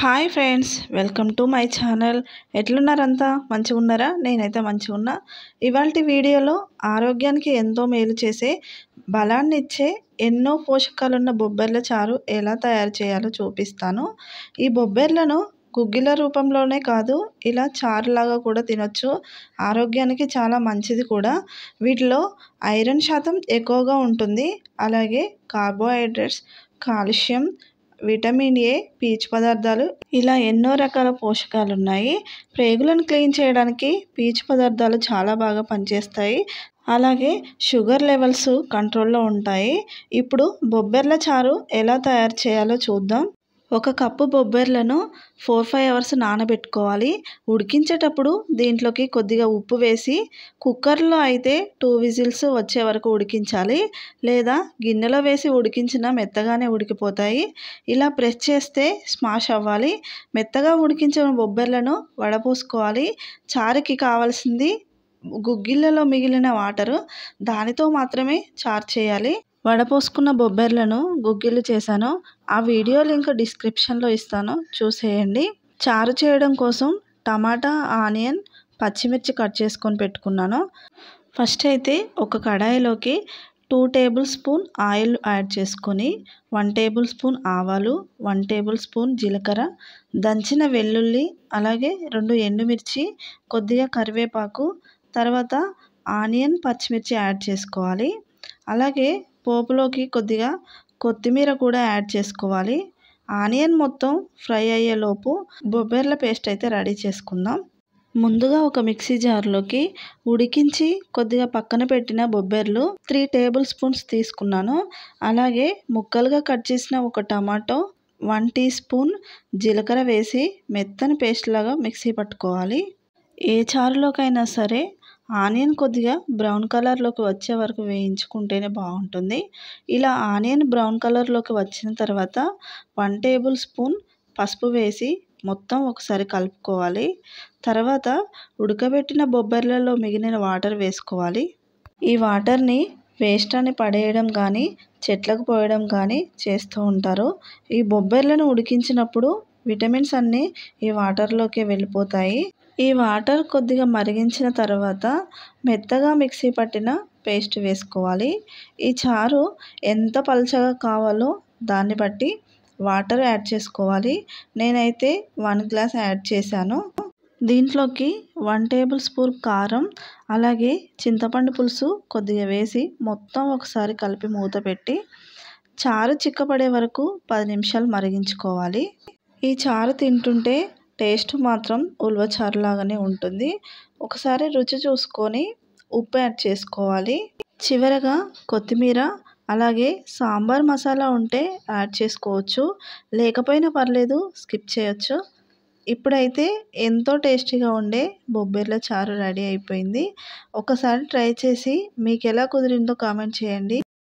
Hi friends, welcome to my channel. ఎట్లున్నారంతా? మంచిగా ఉన్నారా? నేనైతే మంచిగా ఉన్నా. ఇవాల్టి వీడియోలో ఆరోగ్యానికి ఎంతో మేలు చేసే, బలాన్ని ఇచ్చే, ఎన్నో పోషకాలున్న బొబ్బర్ల చారు ఎలా తయారు చేయాలో చూపిస్తాను. ఈ బొబ్బర్లను గుగ్గిల రూపంలోనే కాదు, ఇలా చారులాగా కూడా తినొచ్చు. ఆరోగ్యానికి చాలా మంచిది కూడా. వీటిలో ఐరన్ శాతం ఎక్కువగా ఉంటుంది. అలాగే కార్బోహైడ్రేట్స్, కాల్షియం, విటమిన్ ఏ, పీచు పదార్థాలు, ఇలా ఎన్నో రకాల పోషకాలు ఉన్నాయి. ప్రేగులను క్లీన్ చేయడానికి పీచు పదార్థాలు చాలా బాగా పనిచేస్తాయి. అలాగే షుగర్ లెవెల్స్ కంట్రోల్లో ఉంటాయి. ఇప్పుడు బొబ్బర్ల చారు ఎలా తయారు చేయాలో చూద్దాం. ఒక కప్పు బొబ్బర్లను 4-5 అవర్స్ నానబెట్టుకోవాలి. ఉడికించేటప్పుడు దీంట్లోకి కొద్దిగా ఉప్పు వేసి, కుక్కర్లో అయితే 2 విజిల్స్ వచ్చే వరకు ఉడికించాలి. లేదా గిన్నెలో వేసి ఉడికించినా మెత్తగానే ఉడికిపోతాయి. ఇలా ప్రెస్ చేస్తే స్మాష్ అవ్వాలి. మెత్తగా ఉడికించిన బొబ్బర్లను వడపోసుకోవాలి. చారుకి కావాల్సింది గుగ్గిళ్ళలో మిగిలిన వాటరు, దానితో మాత్రమే చారు చేయాలి. వడపోసుకున్న బొబ్బర్లను గుగ్గిళ్ళు చేశాను. ఆ వీడియో లింక్ డిస్క్రిప్షన్లో ఇస్తాను, చూసేయండి. చారు చేయడం కోసం టమాటా, ఆనియన్, పచ్చిమిర్చి కట్ చేసుకొని పెట్టుకున్నాను. ఫస్ట్ అయితే ఒక కడాయిలోకి 2 టేబుల్ స్పూన్ ఆయిల్ యాడ్ చేసుకొని 1 టేబుల్ స్పూన్ ఆవాలు, 1 టేబుల్ స్పూన్ జీలకర్ర, దంచిన వెల్లుల్లి, అలాగే 2 ఎండుమిర్చి, కొద్దిగా కరివేపాకు, తర్వాత ఆనియన్, పచ్చిమిర్చి యాడ్ చేసుకోవాలి. అలాగే పోపులోకి కొద్దిగా కొత్తిమీర కూడా యాడ్ చేసుకోవాలి. ఆనియన్ మొత్తం ఫ్రై అయ్యేలోపు బొబ్బర్ల పేస్ట్ అయితే రెడీ చేసుకుందాం. ముందుగా ఒక మిక్సీ జార్లోకి ఉడికించి కొద్దిగా పక్కన పెట్టిన బొబ్బర్లు 3 టేబుల్ స్పూన్స్ తీసుకున్నాను. అలాగే ముక్కలుగా కట్ చేసిన ఒక టమాటో, 1 టీ స్పూన్ జీలకర్ర వేసి మెత్తని పేస్ట్ లాగా మిక్సీ పట్టుకోవాలి. ఏ చారులోకైనా సరే ఆనియన్ కొద్దిగా బ్రౌన్ కలర్లోకి వచ్చే వరకు వేయించుకుంటేనే బాగుంటుంది. ఇలా ఆనియన్ బ్రౌన్ కలర్లోకి వచ్చిన తర్వాత 1 టేబుల్ స్పూన్ పసుపు వేసి మొత్తం ఒకసారి కలుపుకోవాలి. తర్వాత ఉడకబెట్టిన బొబ్బర్లలో మిగిలిన వాటర్ వేసుకోవాలి. ఈ వాటర్ని వేస్ట్ అని పడేయడం కానీ, చెట్లకు పోయడం కానీ చేస్తూ ఉంటారు. ఈ బొబ్బర్లను ఉడికించినప్పుడు విటమిన్స్ అన్నీ ఈ వాటర్లోకి వెళ్ళిపోతాయి. ఈ వాటర్ కొద్దిగా మరిగించిన తర్వాత మెత్తగా మిక్సీ పట్టిన పేస్ట్ వేసుకోవాలి. ఈ చారు ఎంత పల్చగా కావాలో దాన్ని బట్టి వాటర్ యాడ్ చేసుకోవాలి. నేనైతే 1 గ్లాస్ యాడ్ చేశాను. దీంట్లోకి 1 టేబుల్ స్పూన్ కారం, అలాగే చింతపండు పులుసు కొద్దిగా వేసి మొత్తం ఒకసారి కలిపి మూత పెట్టి చారు చిక్కపడే వరకు 10 నిమిషాలు మరిగించుకోవాలి. ఈ చారు తింటుంటే టేస్ట్ మాత్రం ఉలవ చారు లాగానే ఉంటుంది. ఒకసారి రుచి చూసుకొని ఉప్పు యాడ్ చేసుకోవాలి. చివరగా కొత్తిమీర, అలాగే సాంబార్ మసాలా ఉంటే యాడ్ చేసుకోవచ్చు, లేకపోయినా పర్లేదు, స్కిప్ చేయొచ్చు. ఇప్పుడైతే ఎంతో టేస్టీగా ఉండే బొబ్బర్ల చారు రెడీ అయిపోయింది. ఒకసారి ట్రై చేసి మీకు ఎలా కుదిరిందో కామెంట్ చేయండి.